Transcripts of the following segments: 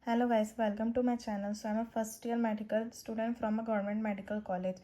Hello guys, welcome to my channel. So I'm a first year medical student from a government medical college.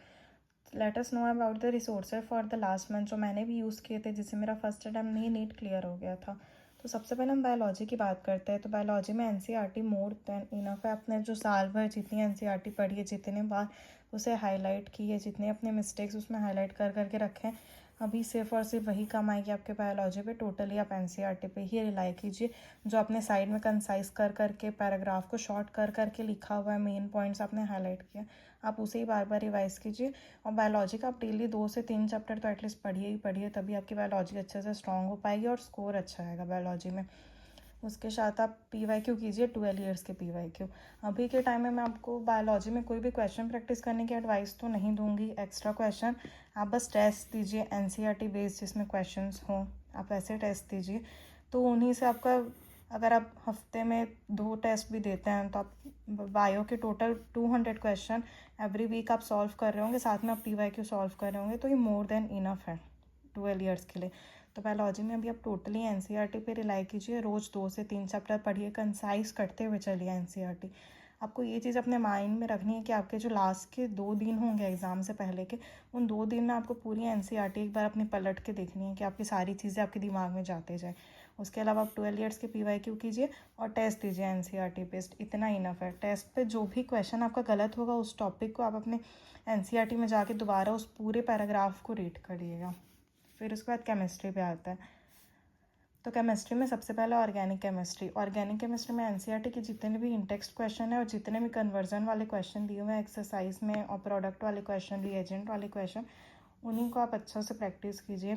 Let us know about the resources for the last month जो मैंने भी use किए थे, जिससे मेरा first attempt नहीं NEET clear हो गया था। तो सबसे पहले हम बायोलॉजी की बात करते हैं। तो बायोलॉजी में एनसीईआरटी मोर देन इनफ है। आपने जो साल भर जितनी एनसीईआरटी पढ़ी है, जितने बार उसे हाईलाइट की है, जितने अपने मिस्टेक्स उसमें हाईलाइट कर करके रखे हैं, अभी सिर्फ और सिर्फ वही काम आएगी आपके बायोलॉजी पे। टोटली आप एनसीईआरटी पे ही रिलाई कीजिए। जो आपने साइड में कंसाइज कर करके पैराग्राफ को शॉर्ट कर करके लिखा हुआ है, मेन पॉइंट्स आपने हाईलाइट किया, आप उसे ही बार बार रिवाइज कीजिए। और बायोलॉजी का आप डेली 2 से 3 चैप्टर तो एटलीस्ट पढ़िए ही पढ़िए, तभी आपकी बायोलॉजी अच्छे से स्ट्रॉन्ग हो पाएगी और स्कोर अच्छा आएगा बायोलॉजी में। उसके साथ आप पीवाईक्यू कीजिए, 12 ईयर्स के पीवाईक्यू। अभी के टाइम में मैं आपको बायोलॉजी में कोई भी क्वेश्चन प्रैक्टिस करने की एडवाइस तो नहीं दूंगी, एक्स्ट्रा क्वेश्चन। आप बस टेस्ट दीजिए एनसीईआरटी बेस्ड, जिसमें क्वेश्चंस हों, आप ऐसे टेस्ट दीजिए। तो उन्हीं से आपका, अगर आप हफ्ते में 2 टेस्ट भी देते हैं तो आप बायो के टोटल 200 क्वेश्चन एवरी वीक आप सॉल्व कर रहे होंगे, साथ में आप पीवाईक्यू सॉल्व कर रहे होंगे, तो ये मोर देन इनफ है 12 ईयर्स के लिए। तो बायोलॉजी में अभी आप टोटली एनसीईआरटी पे रिलाई कीजिए। रोज़ 2 से 3 चैप्टर पढ़िए, कंसाइज करते हुए चलिए एनसीईआरटी। आपको ये चीज़ अपने माइंड में रखनी है कि आपके जो लास्ट के 2 दिन होंगे एग्ज़ाम से पहले के, उन 2 दिन में आपको पूरी एनसीईआरटी एक बार अपनी पलट के देखनी है कि आपकी सारी चीज़ें आपके दिमाग में जाते जाए। उसके अलावा आप 12 ईयर्स के पीवाईक्यू कीजिए और टेस्ट दीजिए एनसीईआरटी बेस्ड, इतना इनफ है। टेस्ट पे जो भी क्वेश्चन आपका गलत होगा, उस टॉपिक को आप अपने एनसीईआरटी में जाके दोबारा उस पूरे पैराग्राफ को रीड करिएगा। फिर उसके बाद केमिस्ट्री पे आता है। तो केमिस्ट्री में सबसे पहले ऑर्गेनिक केमिस्ट्री में एनसीईआरटी के जितने भी इंटेक्स्ट क्वेश्चन है और जितने भी कन्वर्जन वाले क्वेश्चन दिए हुए हैं एक्सरसाइज में, और प्रोडक्ट वाले क्वेश्चन, रिएजेंट वाले क्वेश्चन, उन्हीं को आप अच्छा से प्रैक्टिस कीजिए।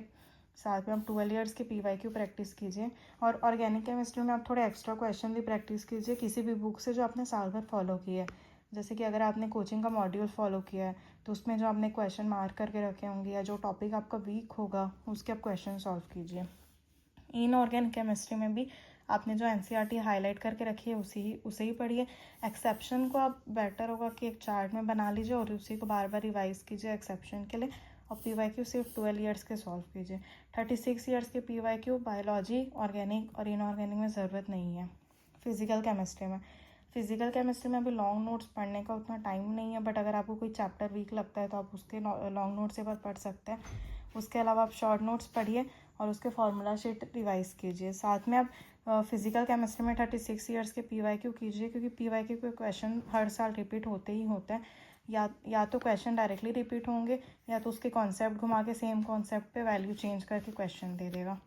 साथ में आप 12 ईयर्स के पीवाईक्यू प्रैक्टिस कीजिए। और ऑर्गेनिक केमिस्ट्री में आप थोड़े एक्स्ट्रा क्वेश्चन भी प्रैक्टिस कीजिए किसी भी बुक से जो आपने साल भर फॉलो किया है। जैसे कि अगर आपने कोचिंग का मॉड्यूल फॉलो किया है, तो उसमें जो आपने क्वेश्चन मार्क करके रखे होंगे या जो टॉपिक आपका वीक होगा, उसके आप क्वेश्चन सॉल्व कीजिए। इनऑर्गेनिक केमिस्ट्री में भी आपने जो एनसीईआरटी हाईलाइट करके रखी है उसे ही पढ़िए। एक्सेप्शन को आप बेटर होगा कि एक चार्ट में बना लीजिए और उसी को बार बार रिवाइज कीजिए एक्सेप्शन के लिए। और पीवाईक्यू सिर्फ 12 ईयर्स के सॉल्व कीजिए। 36 ईयर्स के पीवाईक्यू बायोलॉजी, ऑर्गेनिक और इनऑर्गेनिक में ज़रूरत नहीं है। फिजिकल केमिस्ट्री में अभी लॉन्ग नोट्स पढ़ने का उतना टाइम नहीं है, बट अगर आपको कोई चैप्टर वीक लगता है तो आप उसके लॉन्ग नोट्स एक बार पढ़ सकते हैं। उसके अलावा आप शॉर्ट नोट्स पढ़िए और उसके फार्मूला शीट रिवाइज कीजिए। साथ में आप फिजिकल केमिस्ट्री में 36 ईयर्स के पीवाईक्यू कीजिए, क्योंकि पीवाईक्यू के क्वेश्चन हर साल रिपीट होते ही होते हैं। या तो क्वेश्चन डायरेक्टली रिपीट होंगे, या तो उसके कॉन्सेप्ट घुमा के सेम कॉन्सेप्ट पे वैल्यू चेंज करके क्वेश्चन दे देगा।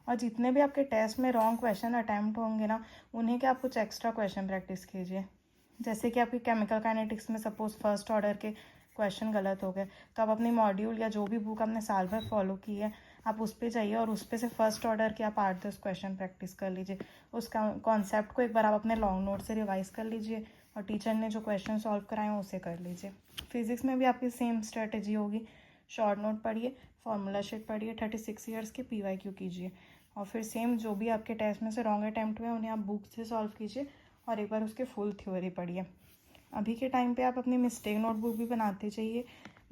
और जितने भी आपके टेस्ट में रॉन्ग क्वेश्चन अटैम्प्ट होंगे ना, उन्हें के आप कुछ एक्स्ट्रा क्वेश्चन प्रैक्टिस कीजिए। जैसे कि आपकी केमिकल काइनेटिक्स में सपोज फर्स्ट ऑर्डर के क्वेश्चन गलत हो गए, तो आप अपनी मॉड्यूल या जो भी बुक आपने साल भर फॉलो की है, आप उस पर जाइए और उस पर से फर्स्ट ऑर्डर के आप 8-10 क्वेश्चन प्रैक्टिस कर लीजिए। उस कॉन्सेप्ट को एक बार आप अपने लॉन्ग नोट से रिवाइज कर लीजिए और टीचर ने जो क्वेश्चन सॉल्व कराए हैं उसे कर लीजिए। फिजिक्स में भी आपकी सेम स्ट्रेटजी होगी। शॉर्ट नोट पढ़िए, फार्मूला शीट पढ़िए, 36 ईयर्स के पीवाईक्यू कीजिए, और फिर सेम जो भी आपके टेस्ट में से रॉन्ग अटैम्प्ट हुए उन्हें आप बुक से सॉल्व कीजिए और एक बार उसके फुल थ्योरी पढ़िए। अभी के टाइम पे आप अपनी मिस्टेक नोटबुक भी बनाते जाइए।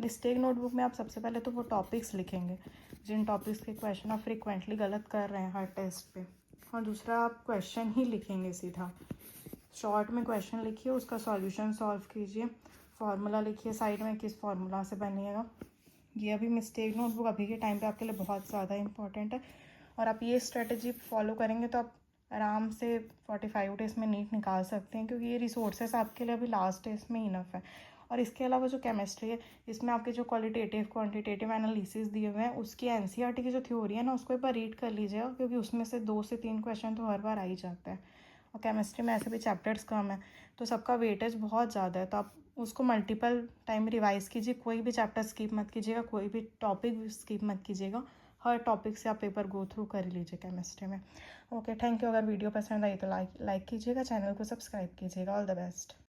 मिस्टेक नोटबुक में आप सबसे पहले तो वो टॉपिक्स लिखेंगे जिन टॉपिक्स के क्वेश्चन आप फ्रिक्वेंटली गलत कर रहे हैं हर टेस्ट पे, और दूसरा आप क्वेश्चन ही लिखेंगे सीधा। शॉर्ट में क्वेश्चन लिखिए, उसका सॉल्यूशन सॉल्व कीजिए, फार्मूला लिखिए साइड में किस फार्मूला से बनेगा। ये अभी मिस्टेक नोटबुक अभी के टाइम पे आपके लिए बहुत ज़्यादा इंपॉर्टेंट है, और आप ये स्ट्रेटजी फॉलो करेंगे तो आप आराम से 45 डेज़ में नीट निकाल सकते हैं, क्योंकि ये रिसोर्सेस आपके लिए अभी लास्ट डेज में इनफ है। और इसके अलावा जो केमिस्ट्री है, इसमें आपके जो क्वालिटेटिव क्वांटिटेटिव एनालिसिस दिए हुए हैं, उसकी एनसीईआरटी की जो थ्योरी है ना, उसको एक बार रीड कर लीजिएगा, क्योंकि उसमें से 2 से 3 क्वेश्चन तो हर बार आ ही जाता है। और केमिस्ट्री में ऐसे भी चैप्टर्स कम है, तो सबका वेटेज बहुत ज़्यादा है, तो आप उसको मल्टीपल टाइम रिवाइज कीजिए। कोई भी चैप्टर स्किप मत कीजिएगा, कोई भी टॉपिक स्किप मत कीजिएगा। हर टॉपिक से आप पेपर गो थ्रू कर लीजिए केमिस्ट्री में। Okay, thank you. अगर वीडियो पसंद आई तो लाइक कीजिएगा, चैनल को सब्सक्राइब कीजिएगा। All the best.